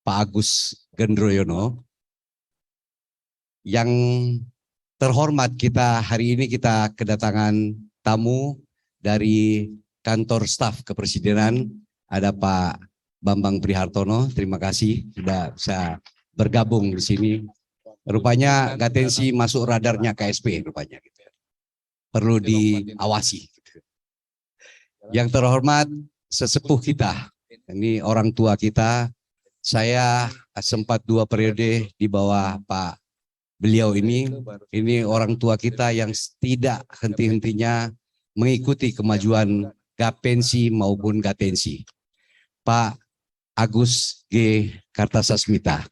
Pak Agus Gendroyono. Yang terhormat, hari ini kita kedatangan tamu dari kantor staf kepresidenan. Ada Pak Bambang Prihartono. Terima kasih sudah bisa bergabung di sini. Rupanya Gatensi masuk radarnya KSP rupanya. Perlu diawasi. Yang terhormat sesepuh kita, ini orang tua kita. Saya sempat 2 periode di bawah Pak beliau ini orang tua kita yang tidak henti-hentinya mengikuti kemajuan Gapensi maupun Gatensi. Pak Agus G. Kartasasmita.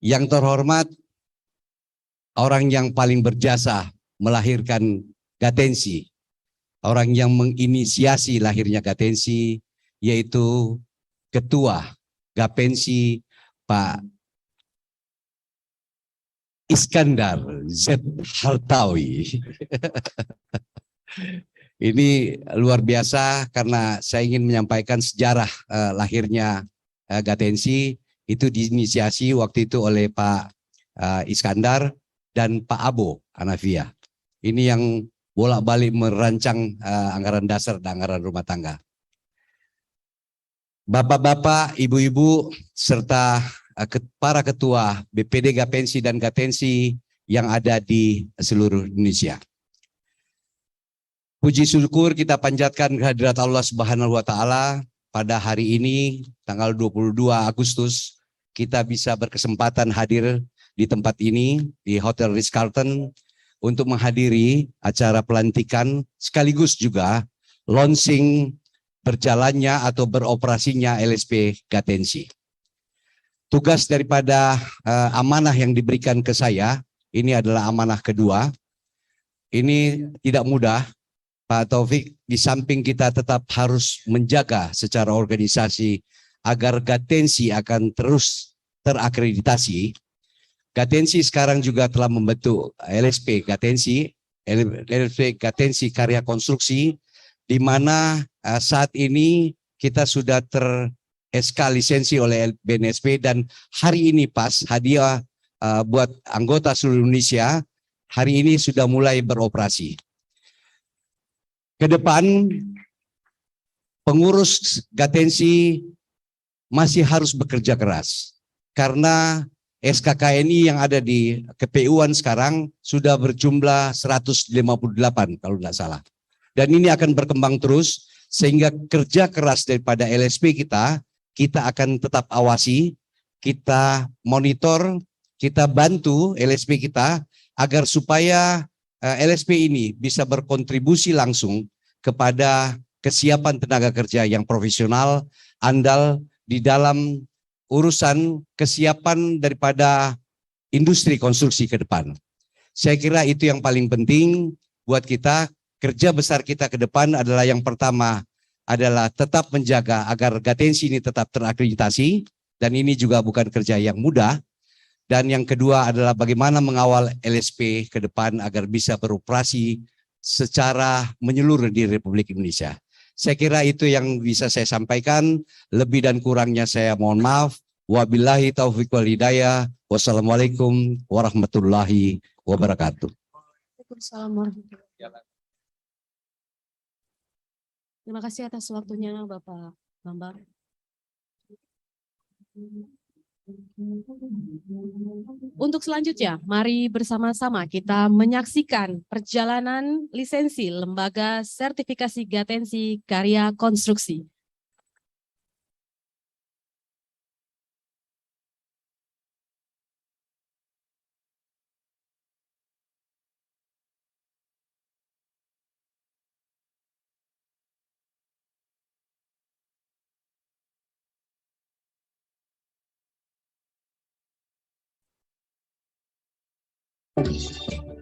Yang terhormat, orang yang paling berjasa melahirkan Gatensi, orang yang menginisiasi lahirnya Gatensi, yaitu Ketua Gapensi Pak Iskandar Z. Hartawi. Ini luar biasa karena saya ingin menyampaikan sejarah lahirnya Gatensi. Itu diinisiasi waktu itu oleh Pak Iskandar dan Pak Abo Anavia. Ini yang bolak-balik merancang anggaran dasar dan anggaran rumah tangga. Bapak-bapak, ibu-ibu, serta para ketua BPD Gapensi dan Gatensi yang ada di seluruh Indonesia. Puji syukur kita panjatkan kehadirat Allah Subhanahu wa Ta'ala. Pada hari ini, tanggal 22 Agustus, kita bisa berkesempatan hadir di tempat ini, di Hotel Ritz-Carlton, untuk menghadiri acara pelantikan sekaligus juga launching berjalannya atau beroperasinya LSP Gatensi. Tugas daripada amanah yang diberikan ke saya, ini adalah amanah kedua. Ini tidak mudah, Pak Taufik, di samping kita tetap harus menjaga secara organisasi agar Gatensi akan terus terakreditasi. Gatensi sekarang juga telah membentuk LSP Gatensi Karya Konstruksi, di mana saat ini kita sudah SK lisensi oleh BNSP, dan hari ini pas hadiah buat anggota seluruh Indonesia, hari ini sudah mulai beroperasi. Ke depan pengurus Gatensi masih harus bekerja keras karena SKKNI yang ada di KPU-an sekarang sudah berjumlah 158 kalau tidak salah. Dan ini akan berkembang terus sehingga kerja keras daripada LSP kita akan tetap awasi, kita monitor, kita bantu LSP kita agar supaya LSP ini bisa berkontribusi langsung kepada kesiapan tenaga kerja yang profesional, andal di dalam urusan kesiapan daripada industri konstruksi ke depan. Saya kira itu yang paling penting buat kita. Kerja besar kita ke depan adalah yang pertama adalah tetap menjaga agar Gatensi ini tetap terakreditasi, dan ini juga bukan kerja yang mudah. Dan yang kedua adalah bagaimana mengawal LSP ke depan agar bisa beroperasi secara menyeluruh di Republik Indonesia. Saya kira itu yang bisa saya sampaikan. Lebih dan kurangnya saya mohon maaf. Wabillahi taufiq wal hidayah. Wassalamualaikum warahmatullahi wabarakatuh. Waalaikumsalam warahmatullahi wabarakatuh. Terima kasih atas waktunya Bapak Bambang. Untuk selanjutnya, mari bersama-sama kita menyaksikan perjalanan lisensi Lembaga Sertifikasi Gatensi Karya Konstruksi.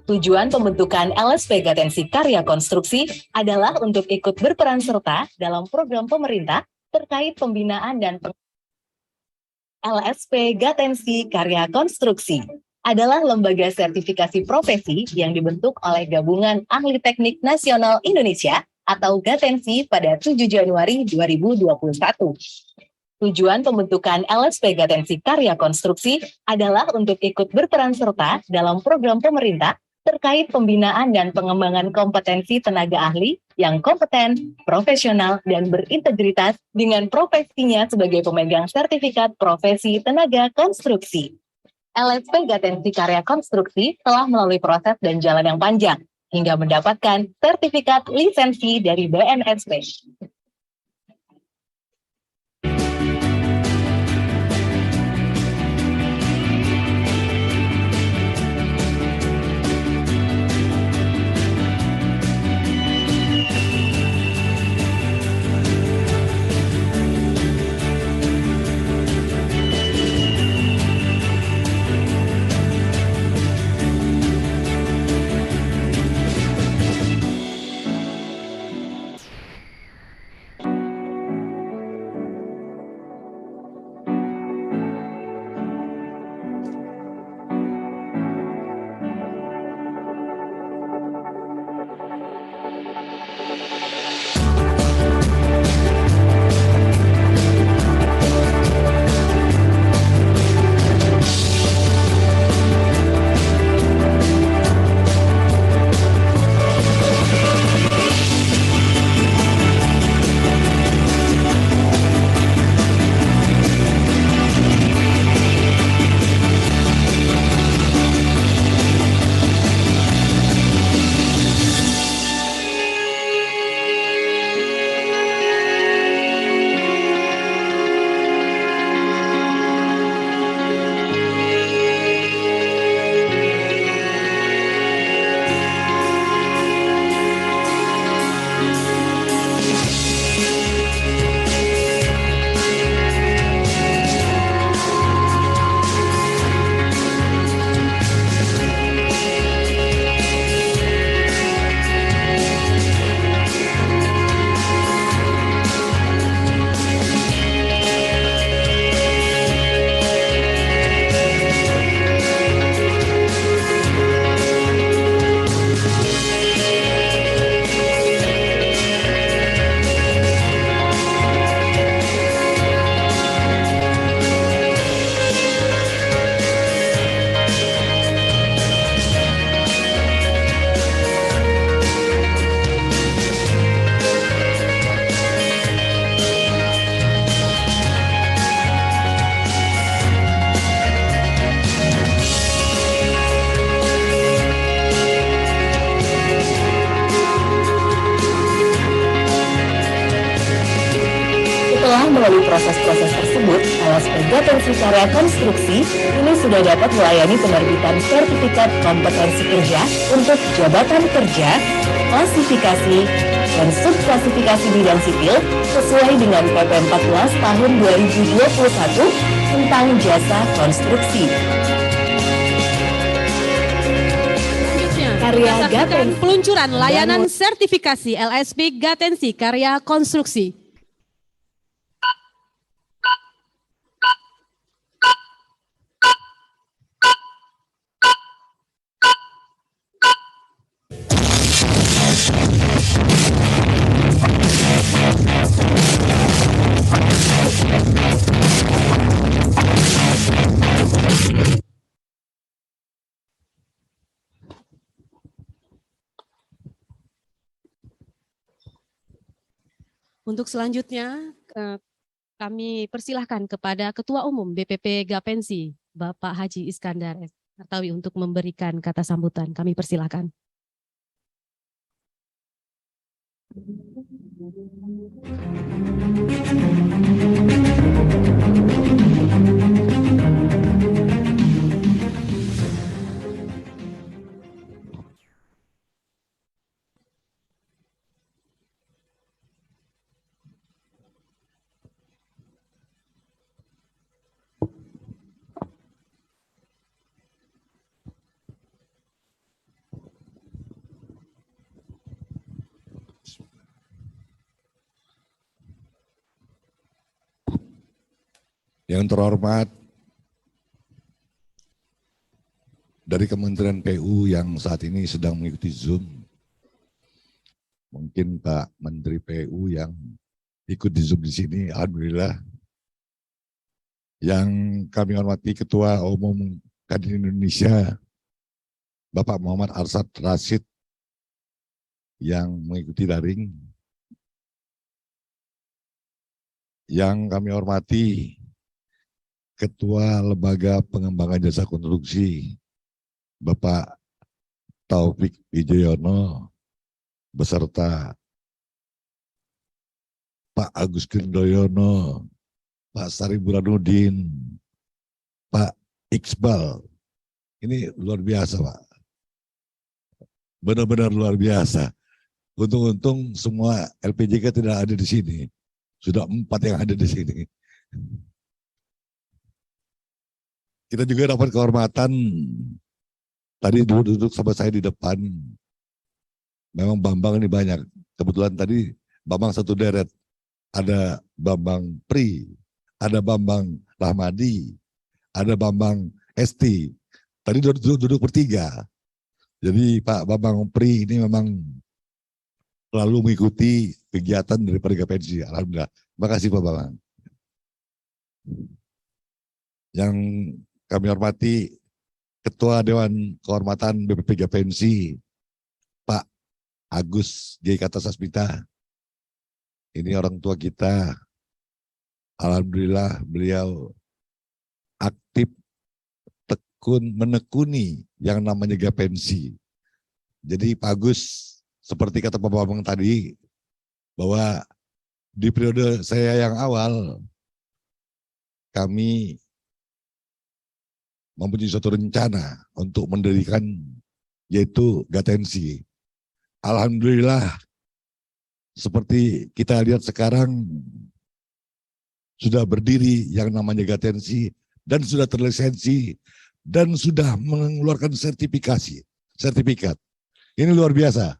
Tujuan pembentukan LSP Gatensi Karya Konstruksi adalah untuk ikut berperan serta dalam program pemerintah terkait pembinaan dan LSP Gatensi Karya Konstruksi adalah lembaga sertifikasi profesi yang dibentuk oleh Gabungan Ahli Teknik Nasional Indonesia atau Gatensi pada 7 Januari 2021. Tujuan pembentukan LSP Gatensi Karya Konstruksi adalah untuk ikut berperan serta dalam program pemerintah terkait pembinaan dan pengembangan kompetensi tenaga ahli yang kompeten, profesional, dan berintegritas dengan profesinya sebagai pemegang sertifikat profesi tenaga konstruksi. LSP Gatensi Karya Konstruksi telah melalui proses dan jalan yang panjang hingga mendapatkan sertifikat lisensi dari BNSP. Setelah melalui proses-proses tersebut, LSP Gatensi Karya Konstruksi ini sudah dapat melayani penerbitan sertifikat kompetensi kerja untuk jabatan kerja, klasifikasi, dan subklasifikasi bidang sipil sesuai dengan PP 14 tahun 2021 tentang jasa konstruksi. Karya Gatensi. Peluncuran layanan sertifikasi LSP Gatensi Karya Konstruksi. Untuk selanjutnya kami persilahkan kepada Ketua Umum DPP Gapensi, Bapak Haji Iskandar Hartawi untuk memberikan kata sambutan. Kami persilahkan. Yang terhormat dari Kementerian PU yang saat ini sedang mengikuti Zoom, mungkin Pak Menteri PU yang ikut di Zoom di sini, alhamdulillah Yang kami hormati Ketua Umum Kadin Indonesia, Bapak Muhammad Arsyad Rashid yang mengikuti daring. Yang kami hormati Ketua Lembaga Pengembangan Jasa Konstruksi, Bapak Taufik Wijoyono, beserta Pak Agus Kindoyono, Pak Sari Burhanuddin, Pak Iqbal. Ini luar biasa, Pak. Benar-benar luar biasa. Untung-untung semua LPJK tidak ada di sini. Sudah 4 yang ada di sini. Kita juga dapat kehormatan. Tadi duduk sama saya di depan. Memang Bambang ini banyak. Kebetulan tadi Bambang satu deret. Ada Bambang Pri, ada Bambang Rahmadi, ada Bambang Esti. Tadi duduk bertiga. Jadi Pak Bambang Pri ini memang selalu mengikuti kegiatan daripada Gapensi. Alhamdulillah. Terima kasih Pak Bambang. Yang kami hormati Ketua Dewan Kehormatan BPP Gapensi, Pak Agus G. Kartasasmita. Ini orang tua kita. Alhamdulillah beliau aktif, tekun, menekuni yang namanya Gapensi. Jadi Pak Agus, seperti kata Pak Bambang tadi, bahwa di periode saya yang awal, kami mempunyai suatu rencana untuk mendirikan yaitu Gatensi. Alhamdulillah, seperti kita lihat sekarang sudah berdiri yang namanya Gatensi dan sudah terlisensi dan sudah mengeluarkan sertifikat. Ini luar biasa.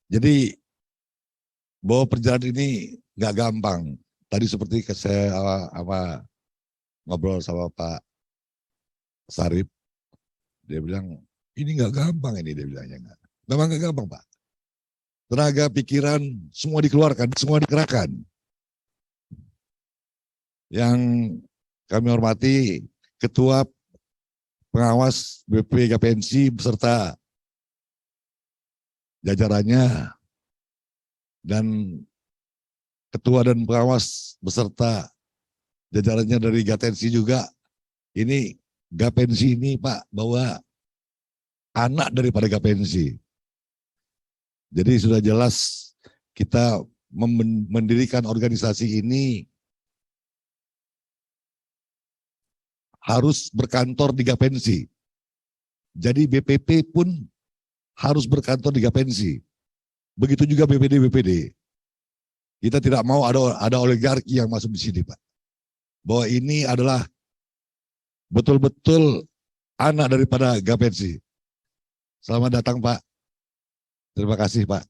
Jadi bahwa perjalanan ini nggak gampang. Tadi seperti saya ngobrol sama Pak Sarip, dia bilang ini nggak gampang ini, dia bilangnya. Memang nggak gampang Pak. Tenaga, pikiran, semua dikeluarkan, semua dikerahkan. Yang kami hormati Ketua Pengawas BP Gapensi beserta jajarannya dan Ketua dan Pengawas beserta jajarannya dari Gatensi juga. Ini Gapensi ini Pak, bahwa anak daripada Gapensi. Jadi sudah jelas kita mendirikan organisasi ini harus berkantor di Gapensi. Jadi BPP pun harus berkantor di Gapensi. Begitu juga BPD. Kita tidak mau ada oligarki yang masuk di sini, Pak. Bahwa ini adalah betul-betul anak daripada Gapensi. Selamat datang, Pak. Terima kasih, Pak.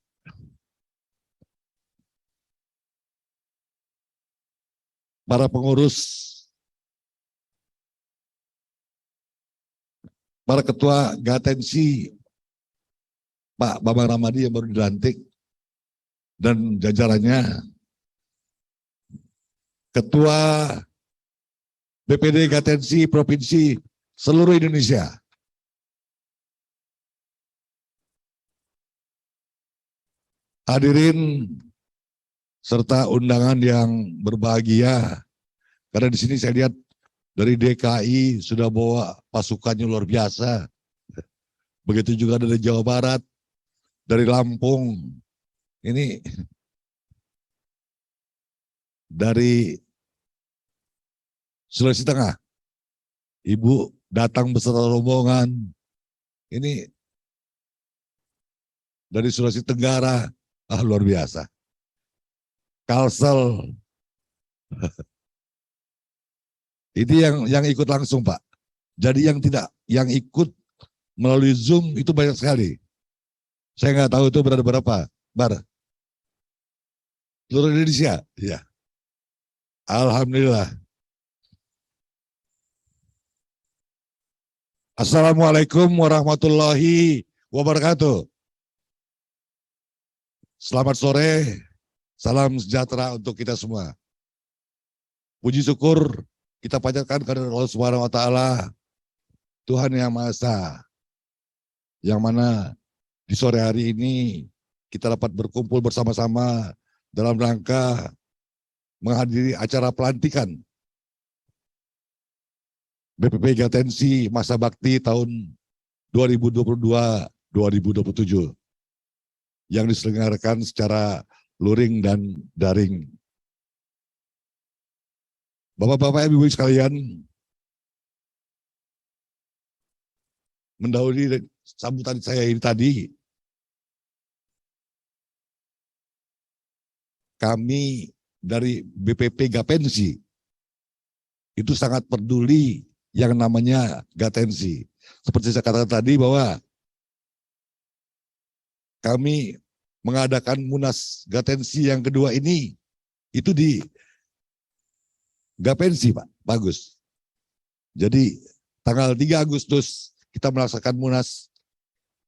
Para pengurus, para ketua Gatensi, Pak Bambang Rahmadi yang baru dilantik, dan jajarannya, Ketua BPD Gatensi Provinsi seluruh Indonesia. Hadirin serta undangan yang berbahagia, karena di sini saya lihat dari DKI sudah bawa pasukannya luar biasa. Begitu juga dari Jawa Barat, dari Lampung, ini dari Sulawesi Tengah. Ibu datang beserta rombongan. Ini dari Sulawesi Tenggara. Luar biasa. Kalsel. Ini yang ikut langsung, Pak. Jadi yang ikut melalui Zoom itu banyak sekali. Saya nggak tahu itu berapa. Seluruh Indonesia. Ya. Alhamdulillah. Assalamualaikum warahmatullahi wabarakatuh. Selamat sore, salam sejahtera untuk kita semua. Puji syukur kita panjatkan kepada Allah Subhanahu wa taala, Tuhan yang Maha Esa, yang mana di sore hari ini kita dapat berkumpul bersama-sama dalam rangka menghadiri acara pelantikan BPP Gatensi Masa Bakti tahun 2022-2027 yang diselenggarakan secara luring dan daring. Bapak-bapak, ibu-ibu sekalian, mendahului sambutan saya ini tadi, kami dari BPP Gapensi itu sangat peduli yang namanya Gatensi. Seperti saya katakan tadi bahwa kami mengadakan Munas Gatensi yang kedua ini itu di Gapensi, Pak Bagus. Jadi tanggal 3 Agustus kita melaksanakan Munas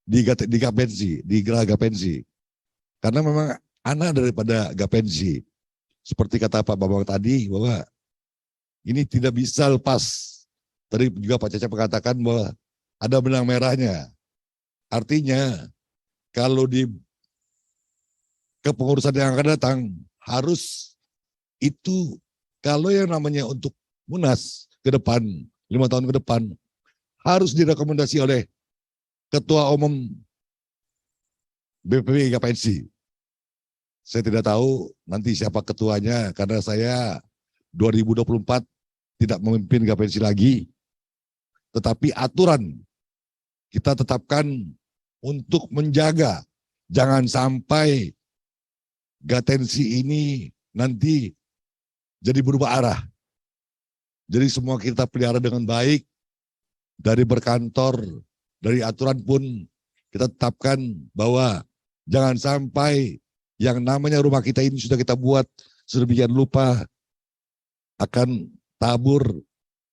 di Gapensi, di Geraha Gapensi. Karena memang anak daripada Gapensi. Seperti kata Pak Bambang tadi bahwa ini tidak bisa lepas. Tadi juga Pak Cecep mengatakan bahwa ada benang merahnya. Artinya kalau di kepengurusan yang akan datang harus itu, kalau yang namanya untuk Munas ke depan, 5 tahun ke depan, harus direkomendasi oleh Ketua Umum BPP Gapensi. Saya tidak tahu nanti siapa ketuanya, karena saya 2024 tidak memimpin Gapensi lagi. Tetapi aturan kita tetapkan untuk menjaga, jangan sampai Gatensi ini nanti jadi berubah arah. Jadi semua kita pelihara dengan baik, dari berkantor, dari aturan pun kita tetapkan bahwa jangan sampai yang namanya rumah kita ini sudah kita buat sedemikian lupa akan tabur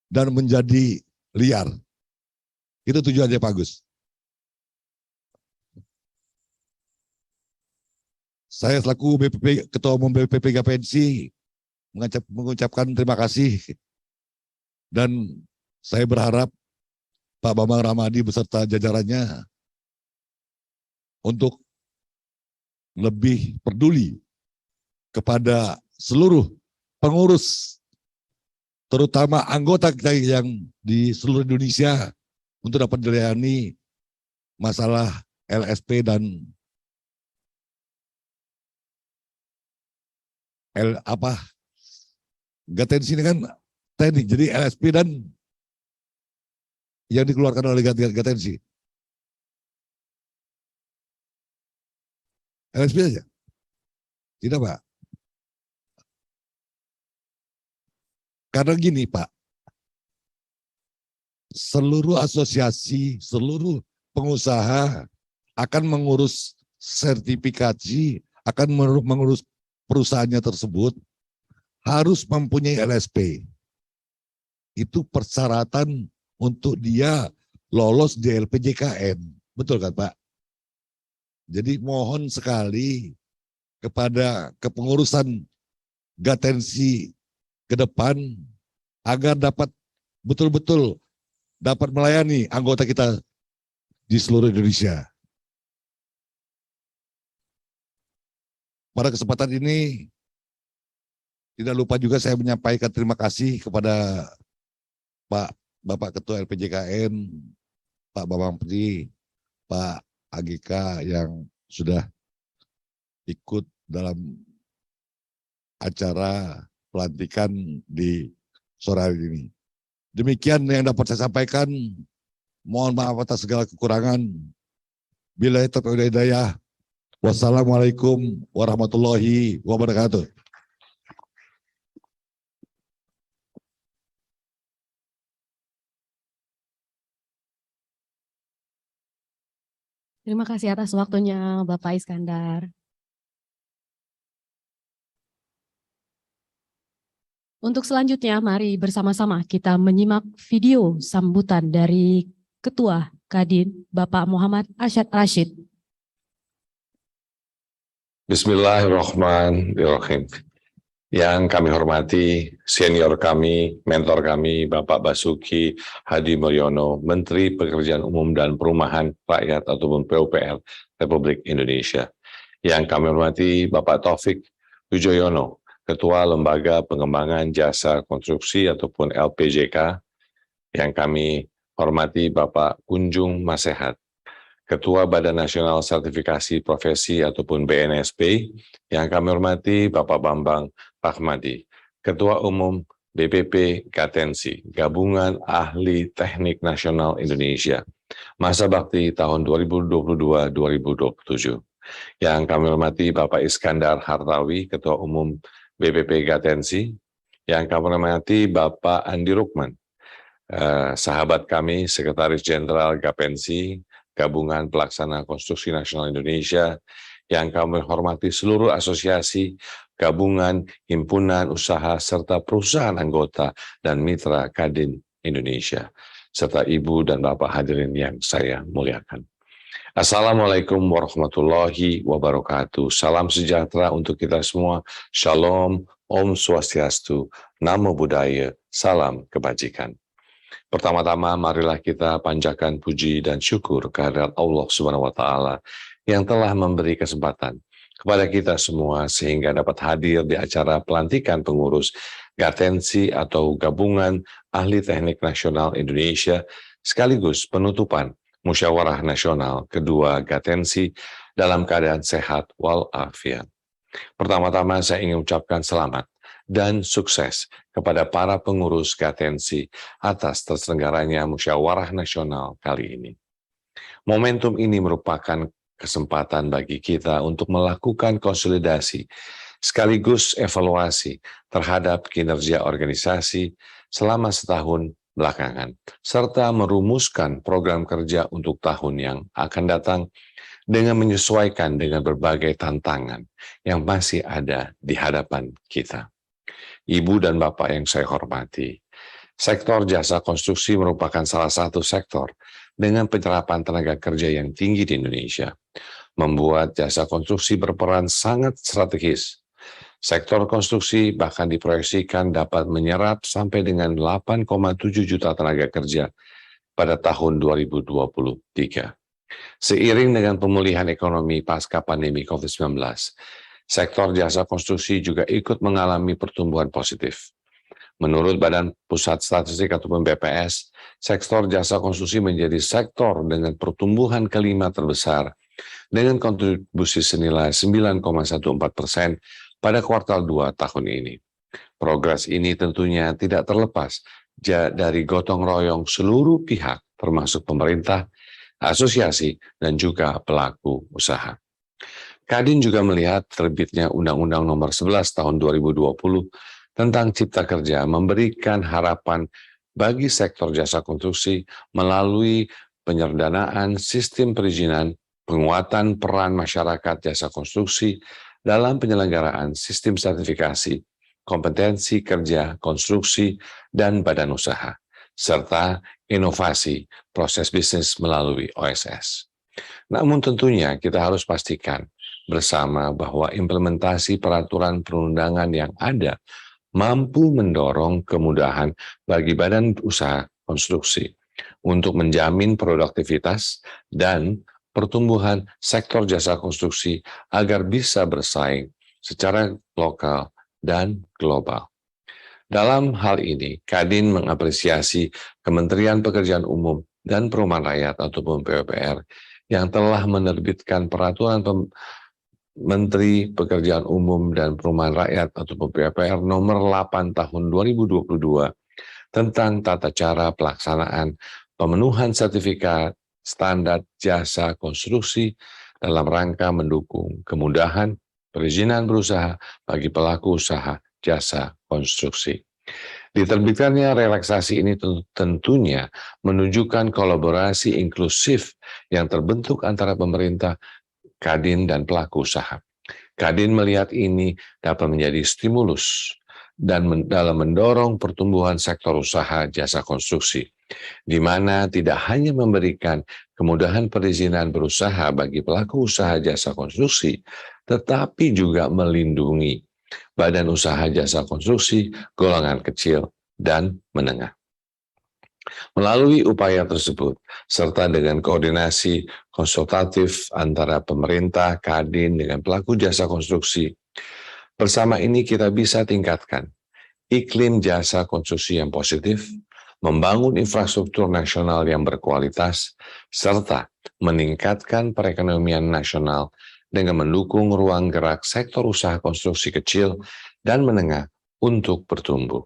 dan menjadi liar. Itu tujuannya Pak Agus. Saya selaku Ketua Umum BPP Gapensi mengucapkan terima kasih, dan saya berharap Pak Bambang Ramadi beserta jajarannya untuk lebih peduli kepada seluruh pengurus, terutama anggota kita yang di seluruh Indonesia, untuk dapat dilayani masalah LSP dan Gatensi ini kan teknik, jadi LSP dan yang dikeluarkan oleh Gatensi. LSP aja? Tidak, Pak. Karena gini, Pak, seluruh asosiasi, seluruh pengusaha akan mengurus sertifikasi, akan mengurus perusahaannya tersebut, harus mempunyai LSP. Itu persyaratan untuk dia lolos di LPJKN. Betul kan, Pak? Jadi mohon sekali kepada kepengurusan Gatensi ke depan agar dapat betul-betul dapat melayani anggota kita di seluruh Indonesia. Pada kesempatan ini tidak lupa juga saya menyampaikan terima kasih kepada Bapak Ketua LPJKN, Pak Bambang Pri, Pak AGK yang sudah ikut dalam acara pelantikan di sore hari ini. Demikian yang dapat saya sampaikan. Mohon maaf atas segala kekurangan. Billahi taufiq wal hidayah. Wassalamualaikum warahmatullahi wabarakatuh. Terima kasih atas waktunya Bapak Iskandar. Untuk selanjutnya, mari bersama-sama kita menyimak video sambutan dari Ketua Kadin, Bapak Muhammad Arsyad Rashid. Bismillahirrahmanirrahim. Yang kami hormati senior kami, mentor kami, Bapak Basuki Hadi Mulyono, Menteri Pekerjaan Umum dan Perumahan Rakyat ataupun PUPR Republik Indonesia. Yang kami hormati Bapak Taufik Wijoyono, Ketua Lembaga Pengembangan Jasa Konstruksi ataupun LPJK. Yang kami hormati Bapak Kunjung Masehat, Ketua Badan Nasional Sertifikasi Profesi ataupun BNSP. Yang kami hormati Bapak Bambang Rahmadi, Ketua Umum BPP Gatensi, Gabungan Ahli Teknik Nasional Indonesia, masa bakti tahun 2022-2027. Yang kami hormati Bapak Iskandar Hartawi, Ketua Umum BPP Gatensi. Yang kami hormati Bapak Andi Rukman, sahabat kami, Sekretaris Jenderal Gapensi, Gabungan Pelaksana Konstruksi Nasional Indonesia. Yang kami hormati seluruh asosiasi, gabungan, himpunan usaha, serta perusahaan anggota dan mitra Kadin Indonesia, serta Ibu dan Bapak hadirin yang saya muliakan. Assalamualaikum warahmatullahi wabarakatuh. Salam sejahtera untuk kita semua. Shalom, Om Swastiastu, Namo Buddhaya, salam kebajikan. Pertama-tama marilah kita panjatkan puji dan syukur kehadirat Allah Subhanahu wa taala yang telah memberi kesempatan kepada kita semua sehingga dapat hadir di acara pelantikan pengurus Gatensi atau Gabungan Ahli Teknik Nasional Indonesia sekaligus penutupan Musyawarah Nasional kedua Gatensi dalam keadaan sehat walafiat. Pertama-tama saya ingin ucapkan selamat dan sukses kepada para pengurus Gatensi atas terselenggaranya Musyawarah Nasional kali ini. Momentum ini merupakan kesempatan bagi kita untuk melakukan konsolidasi sekaligus evaluasi terhadap kinerja organisasi selama setahun belakangan, serta merumuskan program kerja untuk tahun yang akan datang dengan menyesuaikan dengan berbagai tantangan yang masih ada di hadapan kita. Ibu dan Bapak yang saya hormati, sektor jasa konstruksi merupakan salah satu sektor dengan penyerapan tenaga kerja yang tinggi di Indonesia, membuat jasa konstruksi berperan sangat strategis. Sektor konstruksi bahkan diproyeksikan dapat menyerap sampai dengan 8,7 juta tenaga kerja pada tahun 2023. Seiring dengan pemulihan ekonomi pasca pandemi COVID-19, sektor jasa konstruksi juga ikut mengalami pertumbuhan positif. Menurut Badan Pusat Statistik ataupun BPS, sektor jasa konstruksi menjadi sektor dengan pertumbuhan kelima terbesar dengan kontribusi senilai 9,14% pada kuartal 2 tahun ini. Progres ini tentunya tidak terlepas dari gotong royong seluruh pihak termasuk pemerintah, asosiasi, dan juga pelaku usaha. Kadin juga melihat terbitnya Undang-Undang Nomor 11 Tahun 2020 tentang Cipta Kerja memberikan harapan bagi sektor jasa konstruksi melalui penyederhanaan sistem perizinan, penguatan peran masyarakat jasa konstruksi dalam penyelenggaraan sistem sertifikasi, kompetensi kerja konstruksi, dan badan usaha, serta inovasi proses bisnis melalui OSS. Namun tentunya kita harus pastikan bersama bahwa implementasi peraturan perundangan yang ada mampu mendorong kemudahan bagi badan usaha konstruksi untuk menjamin produktivitas dan pertumbuhan sektor jasa konstruksi agar bisa bersaing secara lokal dan global. Dalam hal ini, Kadin mengapresiasi Kementerian Pekerjaan Umum dan Perumahan Rakyat ataupun PUPR yang telah menerbitkan peraturan Menteri Pekerjaan Umum dan Perumahan Rakyat atau PUPR nomor 8 tahun 2022 tentang tata cara pelaksanaan pemenuhan sertifikat standar jasa konstruksi dalam rangka mendukung kemudahan perizinan berusaha bagi pelaku usaha jasa konstruksi. Diterbitkannya relaksasi ini tentunya menunjukkan kolaborasi inklusif yang terbentuk antara pemerintah, Kadin, dan pelaku usaha. Kadin melihat ini dapat menjadi stimulus dan dalam mendorong pertumbuhan sektor usaha jasa konstruksi, di mana tidak hanya memberikan kemudahan perizinan berusaha bagi pelaku usaha jasa konstruksi, tetapi juga melindungi badan usaha jasa konstruksi golongan kecil dan menengah. Melalui upaya tersebut, serta dengan koordinasi konsultatif antara pemerintah, Kadin, dengan pelaku jasa konstruksi, bersama ini kita bisa tingkatkan iklim jasa konstruksi yang positif, membangun infrastruktur nasional yang berkualitas, serta meningkatkan perekonomian nasional dengan mendukung ruang gerak sektor usaha konstruksi kecil dan menengah untuk bertumbuh.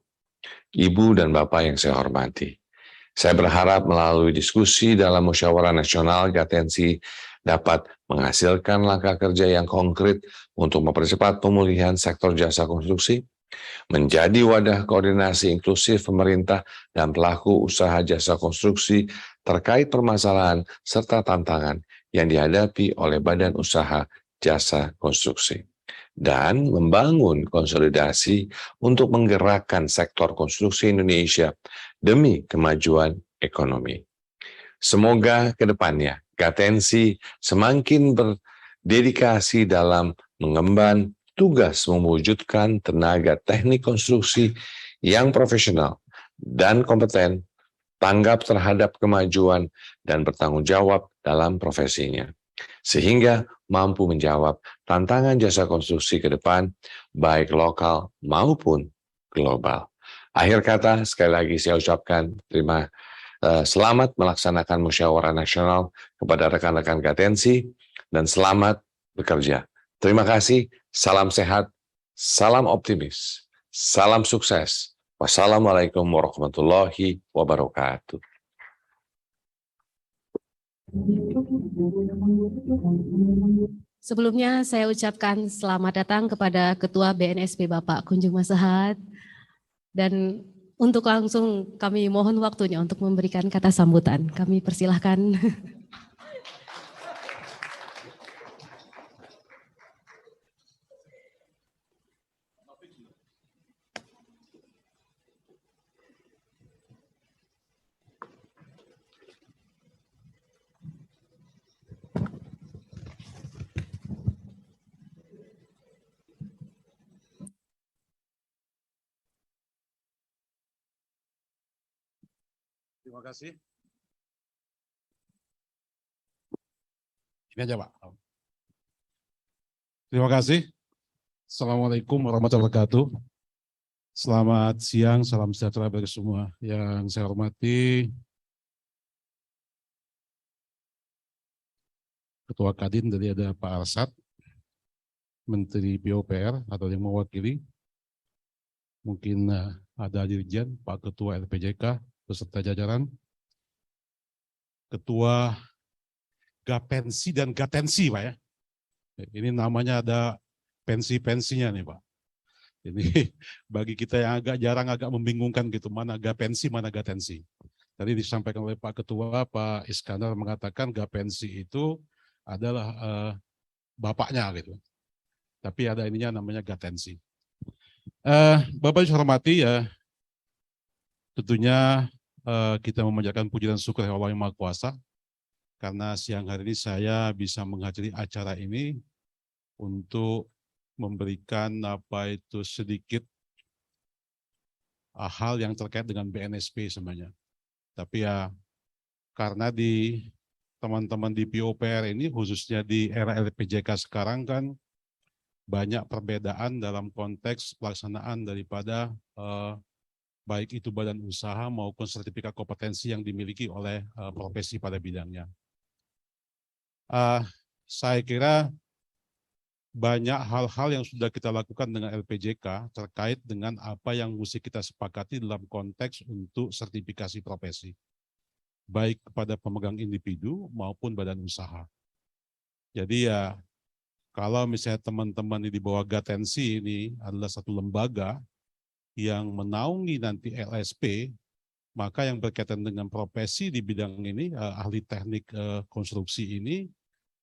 Ibu dan Bapak yang saya hormati, saya berharap melalui diskusi dalam Musyawarah Nasional Gatensi dapat menghasilkan langkah kerja yang konkret untuk mempercepat pemulihan sektor jasa konstruksi, menjadi wadah koordinasi inklusif pemerintah dan pelaku usaha jasa konstruksi terkait permasalahan serta tantangan yang dihadapi oleh badan usaha jasa konstruksi, dan membangun konsolidasi untuk menggerakkan sektor konstruksi Indonesia demi kemajuan ekonomi. Semoga ke depannya Gatensi semakin berdedikasi dalam mengemban tugas mewujudkan tenaga teknik konstruksi yang profesional dan kompeten, tanggap terhadap kemajuan dan bertanggung jawab dalam profesinya, sehingga mampu menjawab tantangan jasa konstruksi ke depan, baik lokal maupun global. Akhir kata, sekali lagi saya ucapkan selamat melaksanakan musyawarah nasional kepada rekan-rekan Gatensi dan selamat bekerja. Terima kasih, salam sehat, salam optimis, salam sukses. Wassalamualaikum warahmatullahi wabarakatuh. Sebelumnya saya ucapkan selamat datang kepada Ketua BNSP Bapak Kunjung Masahat, dan untuk langsung kami mohon waktunya untuk memberikan kata sambutan. Kami persilahkan. Terima kasih. Ini aja, Pak. Terima kasih. Assalamualaikum warahmatullahi wabarakatuh. Selamat siang, salam sejahtera bagi semua. Yang saya hormati Ketua Kadin, dari ada Pak Arsad, Menteri PUPR atau yang mewakili, mungkin ada Dirjen, Pak Ketua LPJK, beserta jajaran, Ketua Gapensi dan Gatensi, Pak ya. Ini namanya ada pensi-pensinya nih, Pak. Ini bagi kita yang agak jarang, agak membingungkan gitu, mana Gapensi, mana Gatensi. Tadi disampaikan oleh Pak Ketua, Pak Iskandar mengatakan Gapensi itu adalah bapaknya gitu. Tapi ada ininya namanya Gatensi. Bapak yang hormati ya, tentunya kita memanjatkan puji dan syukur kepada Allah yang Maha Kuasa, karena siang hari ini saya bisa menghadiri acara ini untuk memberikan sedikit hal yang terkait dengan BNSP sebenarnya. Tapi ya karena di teman-teman di PUPR ini, khususnya di era LPJK sekarang kan banyak perbedaan dalam konteks pelaksanaan daripada baik itu badan usaha maupun sertifikat kompetensi yang dimiliki oleh profesi pada bidangnya. Saya kira banyak hal-hal yang sudah kita lakukan dengan LPJK terkait dengan apa yang mesti kita sepakati dalam konteks untuk sertifikasi profesi, baik kepada pemegang individu maupun badan usaha. Jadi ya, kalau misalnya teman-teman di bawah Gatensi ini adalah satu lembaga yang menaungi nanti LSP, maka yang berkaitan dengan profesi di bidang ini, ahli teknik konstruksi ini,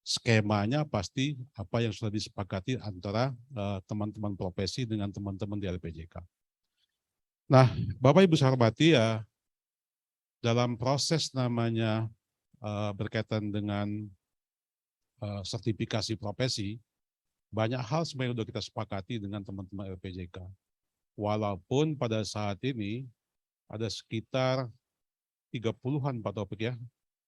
skemanya pasti apa yang sudah disepakati antara teman-teman profesi dengan teman-teman di LPJK. Nah, Bapak Ibu saya hormati ya, dalam proses namanya berkaitan dengan sertifikasi profesi, banyak hal sebenarnya sudah kita sepakati dengan teman-teman LPJK. Walaupun pada saat ini ada sekitar 30-an Pak Taufik ya,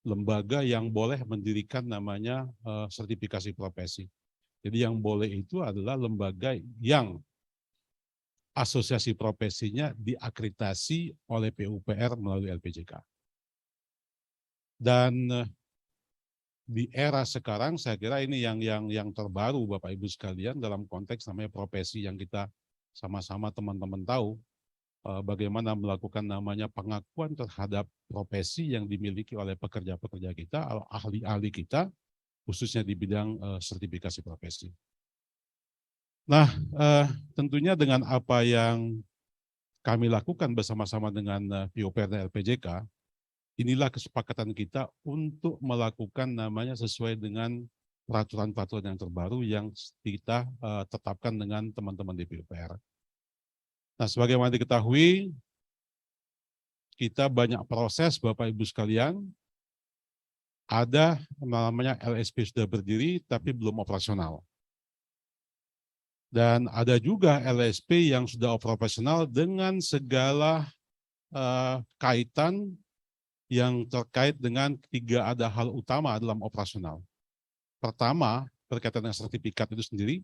lembaga yang boleh mendirikan namanya sertifikasi profesi. Jadi yang boleh itu adalah lembaga yang asosiasi profesinya diakreditasi oleh PUPR melalui LPJK. Dan di era sekarang saya kira ini yang terbaru Bapak Ibu sekalian dalam konteks namanya profesi yang kita sama-sama teman-teman tahu bagaimana melakukan namanya pengakuan terhadap profesi yang dimiliki oleh pekerja-pekerja kita, ahli-ahli kita, khususnya di bidang sertifikasi profesi. Nah, tentunya dengan apa yang kami lakukan bersama-sama dengan PUPR dan LPJK, inilah kesepakatan kita untuk melakukan namanya sesuai dengan peraturan-peraturan yang terbaru yang kita tetapkan dengan teman-teman di PUPR. Nah, sebagaimana diketahui, kita banyak proses Bapak Ibu sekalian, ada namanya LSP sudah berdiri tapi belum operasional. Dan ada juga LSP yang sudah operasional dengan segala kaitan yang terkait dengan ada hal utama dalam operasional. Pertama, berkaitan dengan sertifikat itu sendiri,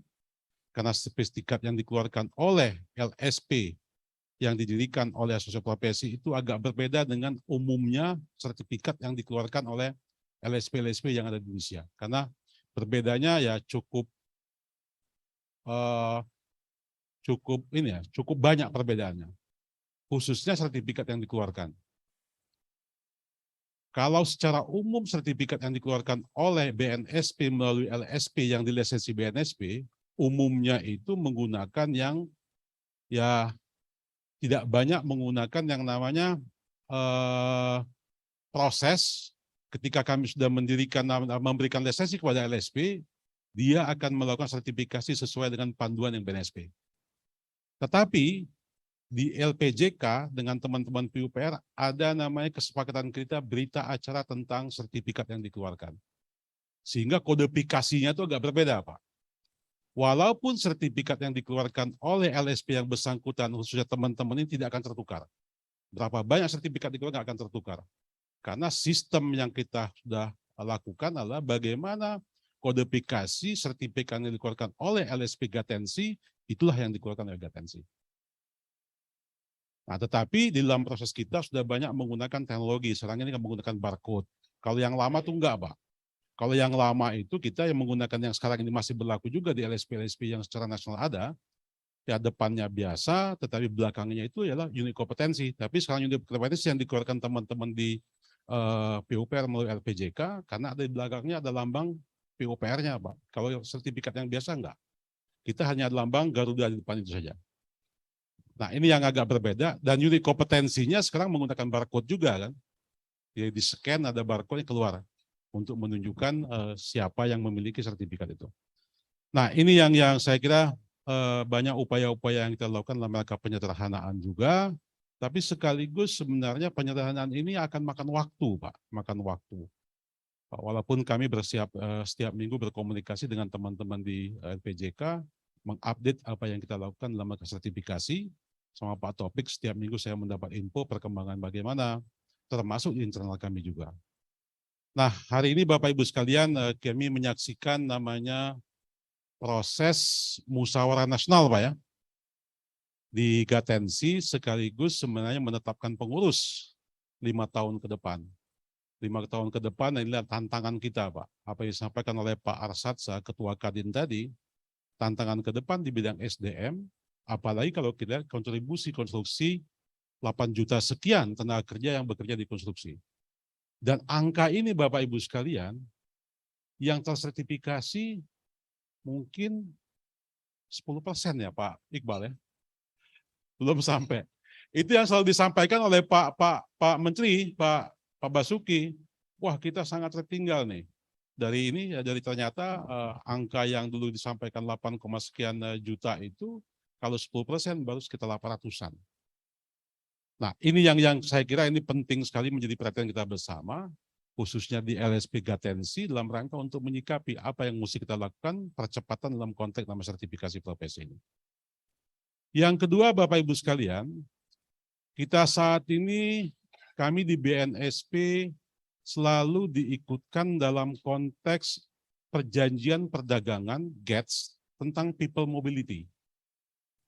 karena sertifikat yang dikeluarkan oleh LSP yang didirikan oleh asosiasi profesi itu agak berbeda dengan umumnya sertifikat yang dikeluarkan oleh LSP-LSP yang ada di Indonesia. Karena berbedanya ya cukup banyak perbedaannya, khususnya sertifikat yang dikeluarkan. Kalau secara umum sertifikat yang dikeluarkan oleh BNSP melalui LSP yang dilisensi BNSP, umumnya itu menggunakan yang ya tidak banyak menggunakan yang namanya proses ketika kami sudah memberikan lisensi kepada LSP, dia akan melakukan sertifikasi sesuai dengan panduan yang BNSP. Tetapi di LPJK dengan teman-teman PUPR ada namanya kesepakatan kita berita acara tentang sertifikat yang dikeluarkan. Sehingga kodifikasinya itu agak berbeda, Pak. Walaupun sertifikat yang dikeluarkan oleh LSP yang bersangkutan, khususnya teman-teman ini tidak akan tertukar. Berapa banyak sertifikat dikeluarkan akan tertukar. Karena sistem yang kita sudah lakukan adalah bagaimana kodifikasi sertifikat yang dikeluarkan oleh LSP Gatensi, itulah yang dikeluarkan oleh Gatensi. Nah, tetapi di dalam proses kita sudah banyak menggunakan teknologi. Sekarang ini menggunakan barcode. Kalau yang lama tuh enggak, Pak. Kalau yang lama itu kita yang menggunakan yang sekarang ini masih berlaku juga di LSP-LSP yang secara nasional ada. Ya depannya biasa, tetapi belakangnya itu adalah unit kompetensi. Tapi sekarang unit kompetensi yang dikeluarkan teman-teman di PUPR melalui LPJK, karena ada di belakangnya ada lambang PUPR-nya, Pak. Kalau sertifikat yang biasa enggak. Kita hanya ada lambang Garuda di depan itu saja. Nah, ini yang agak berbeda, dan unit kompetensinya sekarang menggunakan barcode juga kan. Jadi di scan ada barcode yang keluar untuk menunjukkan siapa yang memiliki sertifikat itu. Nah, ini yang saya kira banyak upaya-upaya yang kita lakukan dalam rangka penyederhanaan juga, tapi sekaligus sebenarnya penyederhanaan ini akan makan waktu, Pak, makan waktu. Walaupun kami setiap minggu berkomunikasi dengan teman-teman di LPJK, mengupdate apa yang kita lakukan dalam rangka sertifikasi, sama Pak Taufik setiap minggu saya mendapat info perkembangan bagaimana, termasuk di internal kami juga. Nah, hari ini Bapak Ibu sekalian, kami menyaksikan namanya proses musyawarah nasional, Pak ya, di Gatensi, sekaligus sebenarnya menetapkan pengurus 5 tahun ke depan. 5 tahun ke depan inilah tantangan kita, Pak. Apa yang disampaikan oleh Pak Arsatsa, Ketua Kadin tadi, tantangan ke depan di bidang SDM, apalagi kalau kita kontribusi konstruksi 8 juta sekian tenaga kerja yang bekerja di konstruksi. Dan angka ini Bapak Ibu sekalian, yang tersertifikasi mungkin 10% ya Pak Iqbal ya. Belum sampai. Itu yang selalu disampaikan oleh Pak Menteri, Pak Basuki. Wah, kita sangat tertinggal nih. Dari ini, dari ternyata angka yang dulu disampaikan 8, sekian juta itu, kalau 10% baru sekitar 800-an. Nah, ini yang saya kira ini penting sekali menjadi perhatian kita bersama, khususnya di LSP Gatensi dalam rangka untuk menyikapi apa yang mesti kita lakukan percepatan dalam konteks nama sertifikasi profesi ini. Yang kedua, Bapak Ibu sekalian, kita saat ini kami di BNSP selalu diikutkan dalam konteks perjanjian perdagangan GATS tentang people mobility.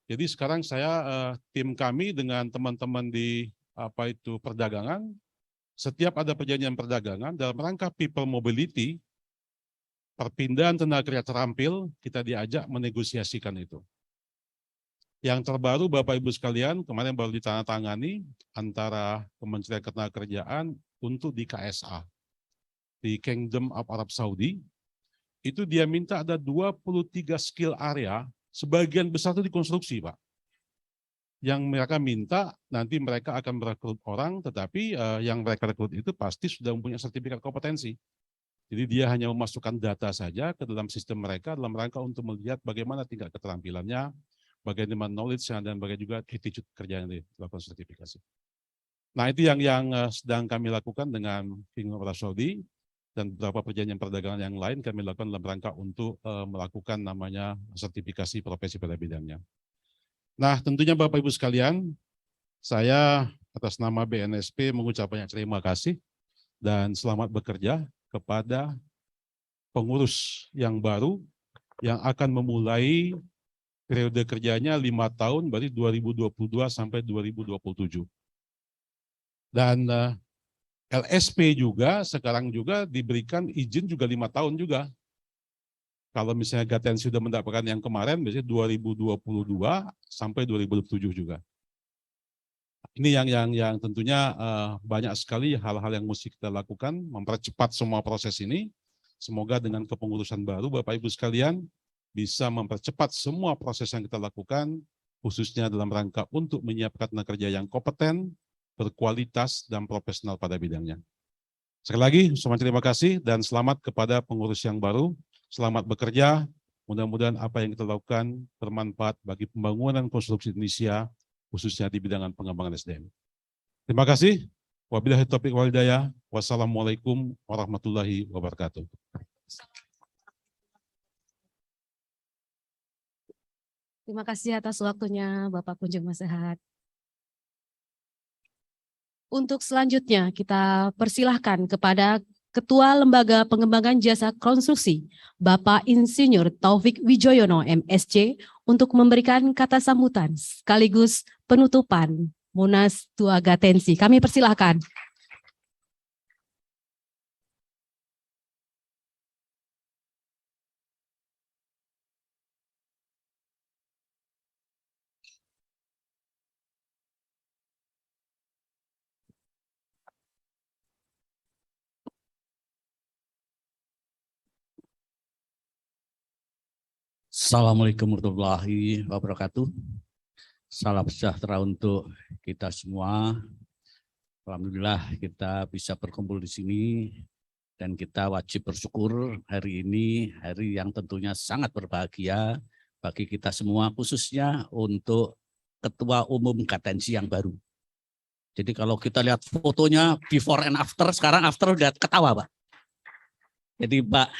Jadi sekarang saya tim kami dengan teman-teman di perdagangan, setiap ada perjanjian perdagangan dalam rangka people mobility, perpindahan tenaga kerja terampil, kita diajak menegosiasikan itu. Yang terbaru Bapak Ibu sekalian, kemarin baru ditandatangani antara Kementerian Ketenagakerjaan untuk di KSA, di Kingdom of Arab Saudi, itu dia minta ada 23 skill area, sebagian besar itu dikonstruksi, Pak. Yang mereka minta, nanti mereka akan merekrut orang, tetapi yang mereka rekrut itu pasti sudah mempunyai sertifikat kompetensi. Jadi dia hanya memasukkan data saja ke dalam sistem mereka dalam rangka untuk melihat bagaimana tingkat keterampilannya, bagaimana knowledge-nya, dan bagaimana juga attitude kerja yang dilakukan sertifikasi. Nah, itu yang sedang kami lakukan dengan Kingdom of Arab Saudi, dan beberapa perjanjian perdagangan yang lain kami lakukan dalam rangka untuk melakukan namanya sertifikasi profesi pada bidangnya. Nah, tentunya Bapak Ibu sekalian, saya atas nama BNSP mengucapkan terima kasih dan selamat bekerja kepada pengurus yang baru yang akan memulai periode kerjanya 5 tahun, berarti 2022 sampai 2027. Dan LSP juga sekarang juga diberikan izin juga 5 tahun juga. Kalau misalnya Gatensi sudah mendapatkan yang kemarin, biasanya 2022 sampai 2027 juga. Ini yang tentunya banyak sekali hal-hal yang mesti kita lakukan, mempercepat semua proses ini. Semoga dengan kepengurusan baru, Bapak Ibu sekalian, bisa mempercepat semua proses yang kita lakukan, khususnya dalam rangka untuk menyiapkan tenaga kerja yang kompeten, berkualitas, dan profesional pada bidangnya. Sekali lagi, semua terima kasih dan selamat kepada pengurus yang baru. Selamat bekerja, mudah-mudahan apa yang kita lakukan bermanfaat bagi pembangunan konstruksi Indonesia, khususnya di bidang pengembangan SDM. Terima kasih. Wabillahi taufiq wal hidayah. Wassalamualaikum warahmatullahi wabarakatuh. Terima kasih atas waktunya Bapak Kunjung Masehat. Untuk selanjutnya kita persilahkan kepada Ketua Lembaga Pengembangan Jasa Konstruksi, Bapak Insinyur Taufik Wijoyono, MSc, untuk memberikan kata sambutan sekaligus penutupan Munas Tua Gatensi. Kami persilahkan. Assalamualaikum warahmatullahi wabarakatuh. Salam sejahtera untuk kita semua. Alhamdulillah kita bisa berkumpul di sini dan kita wajib bersyukur hari ini, hari yang tentunya sangat berbahagia bagi kita semua, khususnya untuk Ketua Umum Gatensi yang baru. Jadi kalau kita lihat fotonya before and after, sekarang after udah ketawa, Pak. Jadi Pak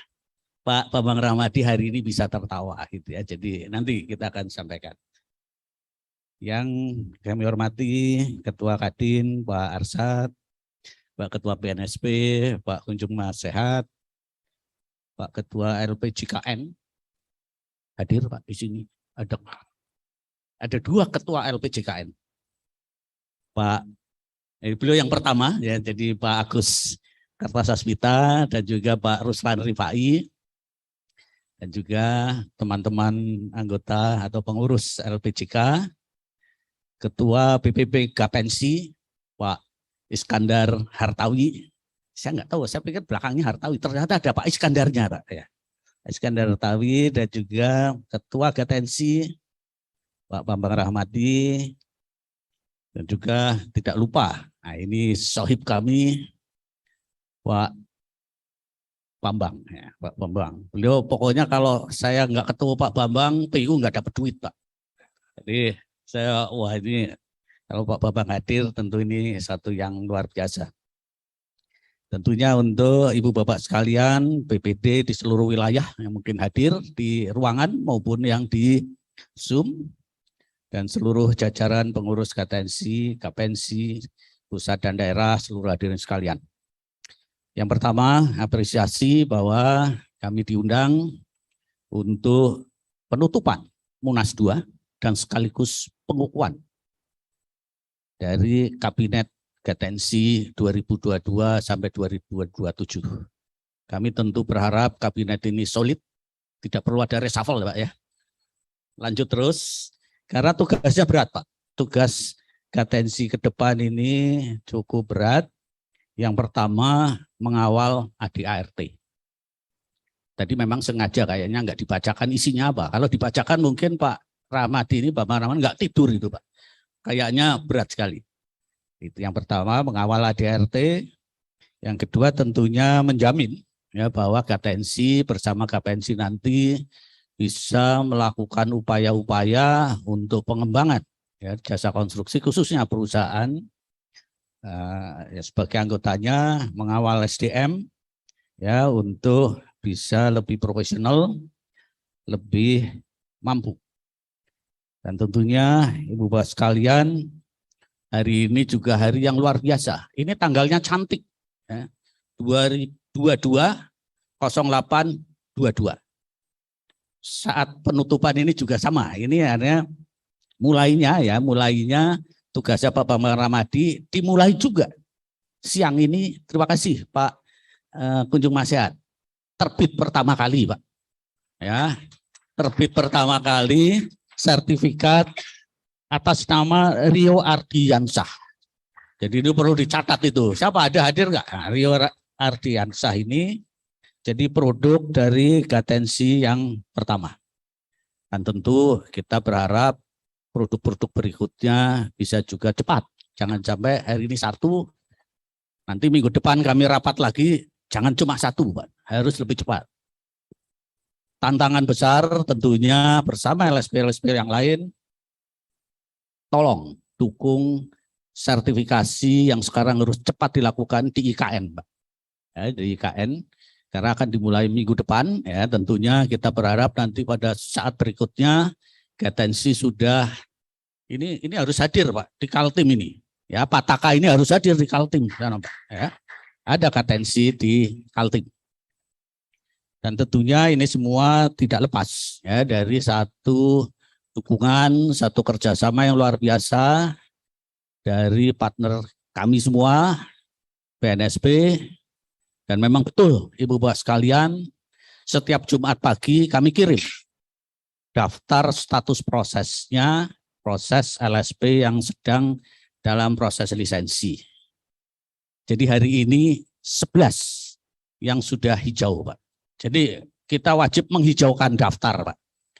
Bambang Ramadi hari ini bisa tertawa gitu ya. Jadi nanti kita akan sampaikan. Yang kami hormati Ketua Kadin, Pak Arsad, Pak Ketua BNSP, Pak Kunjung Masehat, Pak Ketua LPJKN, hadir Pak di sini. Ada 2 Ketua LPJKN. Pak, beliau yang pertama ya, jadi Pak Agus Kartasasmita dan juga Pak Ruslan Rifai. Dan juga teman-teman anggota atau pengurus LPJK, Ketua BPP Gapensi, Pak Iskandar Hartawi. Saya nggak tahu, saya pikir belakangnya Hartawi, ternyata ada Pak Iskandarnya, Pak. Ya. Iskandar Hartawi dan juga Ketua Gatensi, Pak Bambang Rahmadi, dan juga tidak lupa, nah ini sohib kami, Pak Bambang, ya, Pak Bambang. Beliau pokoknya kalau saya nggak ketemu Pak Bambang, PU nggak dapat duit, Pak. Jadi saya, wah ini kalau Pak Bambang hadir tentu ini satu yang luar biasa. Tentunya untuk Ibu Bapak sekalian, PPD di seluruh wilayah yang mungkin hadir di ruangan maupun yang di Zoom, dan seluruh jajaran pengurus KTNC, KPNC, pusat dan daerah, seluruh hadirin sekalian. Yang pertama, apresiasi bahwa kami diundang untuk penutupan Munas 2 dan sekaligus pengukuhan dari Kabinet KTNC 2022 sampai 2027. Kami tentu berharap kabinet ini solid, tidak perlu ada reshuffle Pak ya. Lanjut terus, karena tugasnya berat Pak. Tugas KTNC ke depan ini cukup berat. Yang pertama, mengawal ADART. Tadi memang sengaja kayaknya nggak dibacakan isinya apa. Kalau dibacakan mungkin Pak Rahmadi ini, Bapak Rahman nggak tidur itu Pak. Kayaknya berat sekali. Itu yang pertama, mengawal ADART. Yang kedua tentunya menjamin ya bahwa KTNC bersama KPNC nanti bisa melakukan upaya-upaya untuk pengembangan ya, jasa konstruksi khususnya perusahaan ya, sebagai anggotanya mengawal SDM ya untuk bisa lebih profesional, lebih mampu. Dan tentunya Ibu Bapak sekalian, hari ini juga hari yang luar biasa. Ini tanggalnya cantik. Ya. 22/08/22. Saat penutupan ini juga sama. Ini artinya mulainya tugasnya Pak Bambang Ramadi dimulai juga. Siang ini, terima kasih Pak Kunjung Masehat. Terbit pertama kali Pak. Ya, terbit pertama kali sertifikat atas nama Rio Ardiansah. Jadi ini perlu dicatat itu. Siapa ada hadir nggak? Nah, Rio Ardiansah ini jadi produk dari KTNC yang pertama. Dan tentu kita berharap produk-produk berikutnya bisa juga cepat. Jangan sampai hari ini 1, nanti minggu depan kami rapat lagi, jangan cuma 1, Pak. Harus lebih cepat. Tantangan besar tentunya bersama LSP-LSP yang lain, tolong dukung sertifikasi yang sekarang harus cepat dilakukan di IKN, Pak. Ya, di IKN, karena akan dimulai minggu depan, ya tentunya kita berharap nanti pada saat berikutnya KTNC sudah, ini harus hadir Pak, di Kaltim ini. Ya, Pataka ini harus hadir di Kaltim, ya. Ada KTNC di Kaltim. Dan tentunya ini semua tidak lepas ya dari satu dukungan, satu kerjasama yang luar biasa dari partner kami semua, BNSP, dan memang betul Ibu Bapak sekalian, setiap Jumat pagi kami kirim daftar status prosesnya, proses LSP yang sedang dalam proses lisensi. Jadi hari ini 11 yang sudah hijau Pak. Jadi kita wajib menghijaukan daftar Pak.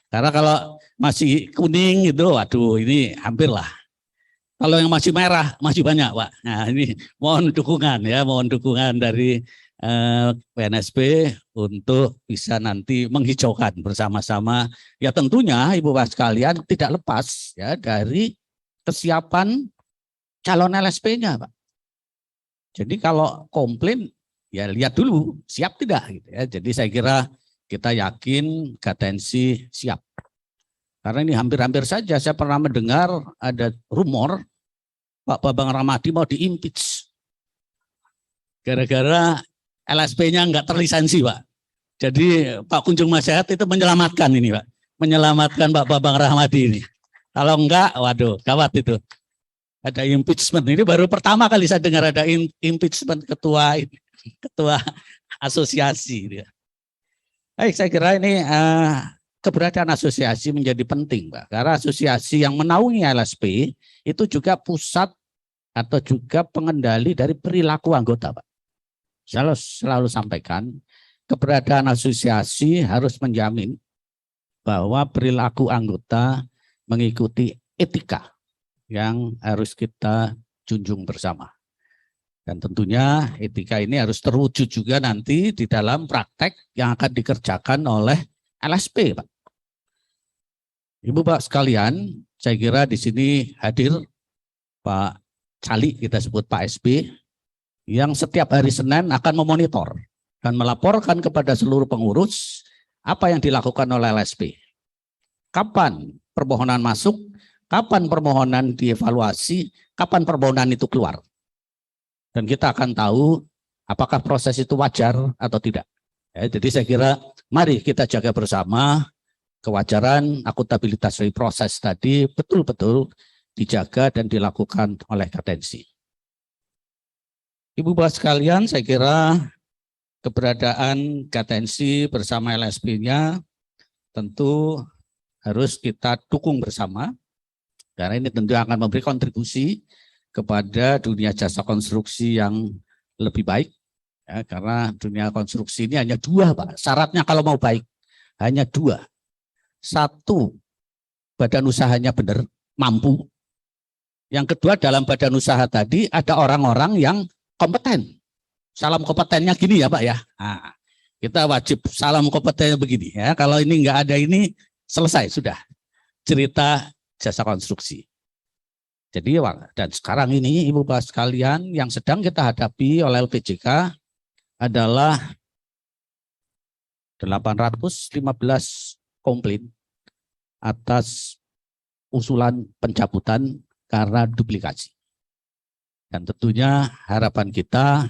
Karena kalau masih kuning itu, waduh ini hampir lah. Kalau yang masih merah, masih banyak Pak. Nah ini mohon dukungan ya, mohon dukungan dari BNSP untuk bisa nanti menghijaukan bersama-sama. Ya tentunya Ibu Bapak sekalian tidak lepas ya dari kesiapan calon LSP-nya Pak. Jadi kalau komplain ya lihat dulu siap tidak gitu ya. Jadi saya kira kita yakin KTNC siap. Karena ini hampir-hampir saja saya pernah mendengar ada rumor Pak Bambang Ramadi mau diimpeach. Gara-gara LSP-nya enggak terlisensi Pak. Jadi Pak Kunjung Masehat itu menyelamatkan ini Pak. Menyelamatkan Pak Bambang Ramadi ini. Kalau enggak, waduh gawat itu. Ada impeachment. Ini baru pertama kali saya dengar ada impeachment ketua asosiasi. Baik, saya kira ini keberadaan asosiasi menjadi penting, Pak. Karena asosiasi yang menaungi LSP itu juga pusat atau juga pengendali dari perilaku anggota, Pak. Saya selalu sampaikan, keberadaan asosiasi harus menjamin bahwa perilaku anggota mengikuti etika yang harus kita junjung bersama. Dan tentunya etika ini harus terwujud juga nanti di dalam praktek yang akan dikerjakan oleh LSP, Pak. Ibu Bapak sekalian, saya kira di sini hadir Pak Cali, kita sebut Pak SB, yang setiap hari Senin akan memonitor dan melaporkan kepada seluruh pengurus apa yang dilakukan oleh LSP. Kapan permohonan masuk, kapan permohonan dievaluasi, kapan permohonan itu keluar. Dan kita akan tahu apakah proses itu wajar atau tidak. Ya, jadi saya kira mari kita jaga bersama kewajaran, akuntabilitas dari proses tadi betul-betul dijaga dan dilakukan oleh Gatensi. Ibu Bapak sekalian, saya kira keberadaan Gatensi bersama LSP-nya tentu harus kita dukung bersama, karena ini tentu akan memberi kontribusi kepada dunia jasa konstruksi yang lebih baik. Ya, karena dunia konstruksi ini hanya dua, Pak. Syaratnya kalau mau baik, hanya dua. Satu, badan usahanya benar, mampu. Yang kedua, dalam badan usaha tadi ada orang-orang yang kompeten. Salam kompetennya gini ya Pak ya. Nah, kita wajib salam kompetennya begini ya. Kalau ini enggak ada ini, selesai sudah cerita jasa konstruksi. Jadi dan sekarang ini Ibu Bapak sekalian yang sedang kita hadapi oleh LPJK adalah 815 komplain atas usulan pencabutan karena duplikasi. Dan tentunya harapan kita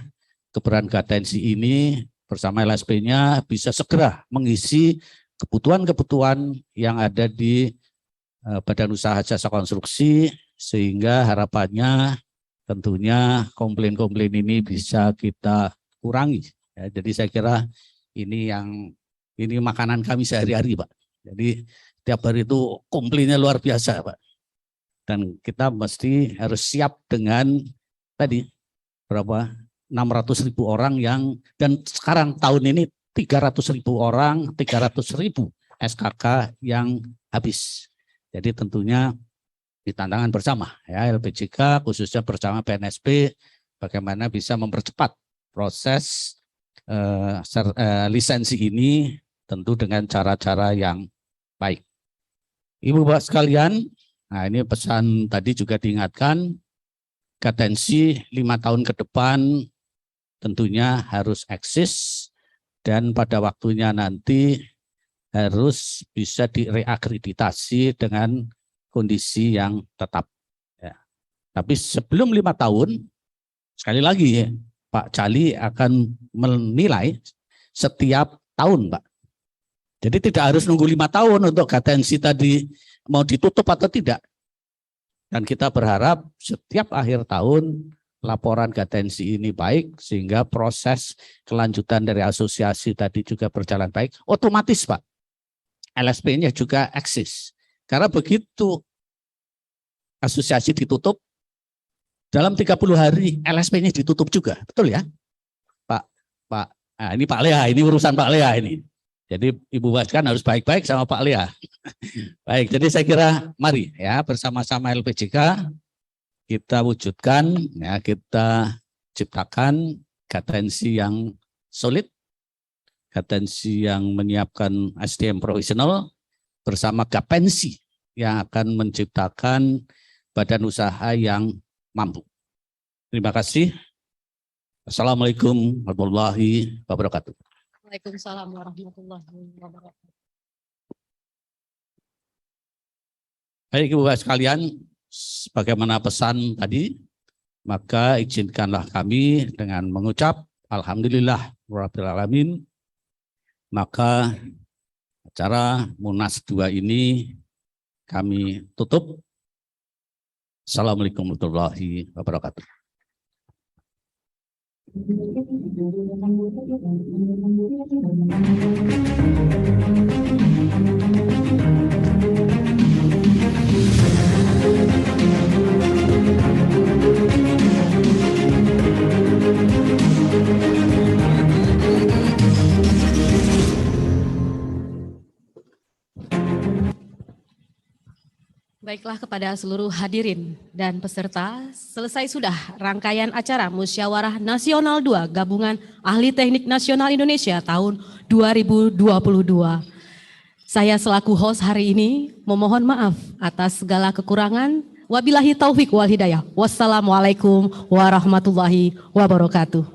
keberadaan Gatensi ini bersama LSP-nya bisa segera mengisi kebutuhan-kebutuhan yang ada di badan usaha jasa konstruksi, sehingga harapannya tentunya komplain-komplain ini bisa kita kurangi. Ya, jadi saya kira ini makanan kami sehari-hari Pak. Jadi tiap hari itu komplainnya luar biasa Pak. Dan kita mesti harus siap dengan tadi berapa 600.000 orang dan sekarang tahun ini 300.000 orang, 300.000 SKK yang habis. Jadi tentunya di tantangan bersama ya LPJK khususnya bersama BNSP bagaimana bisa mempercepat proses lisensi ini tentu dengan cara-cara yang baik. Ibu Bapak sekalian, nah ini pesan tadi juga diingatkan, Gatensi 5 tahun ke depan tentunya harus eksis dan pada waktunya nanti harus bisa direakreditasi dengan kondisi yang tetap. Ya. Tapi sebelum 5 tahun, sekali lagi Pak Cali akan menilai setiap tahun Pak. Jadi tidak harus nunggu 5 tahun untuk Gatensi tadi mau ditutup atau tidak. Dan kita berharap setiap akhir tahun laporan Gatensi ini baik sehingga proses kelanjutan dari asosiasi tadi juga berjalan baik. Otomatis Pak, LSP-nya juga eksis. Karena begitu asosiasi ditutup, dalam 30 hari LSP-nya ditutup juga. Betul ya? Pak, nah ini Pak Lea, ini urusan Pak Lea ini. Jadi Ibu Waskan harus baik-baik sama Pak Lea. Baik, jadi saya kira mari ya bersama-sama LPJK kita wujudkan, ya kita ciptakan Gatensi yang solid, Gatensi yang menyiapkan SDM profesional bersama Gapensi yang akan menciptakan badan usaha yang mampu. Terima kasih. Assalamualaikum warahmatullahi wabarakatuh. Waalaikumsalam warahmatullahi wabarakatuh. Baik Ibu Bapak sekalian, sebagaimana pesan tadi, maka izinkanlah kami dengan mengucap Alhamdulillah Rabbil Alamin. Maka acara Munas 2 ini kami tutup. Assalamualaikum warahmatullahi wabarakatuh. Baiklah kepada seluruh hadirin dan peserta, selesai sudah rangkaian acara Musyawarah Nasional 2 Gabungan Ahli Teknik Nasional Indonesia tahun 2022. Saya selaku host hari ini memohon maaf atas segala kekurangan, Wabillahi taufik wal hidayah. Wassalamualaikum warahmatullahi wabarakatuh.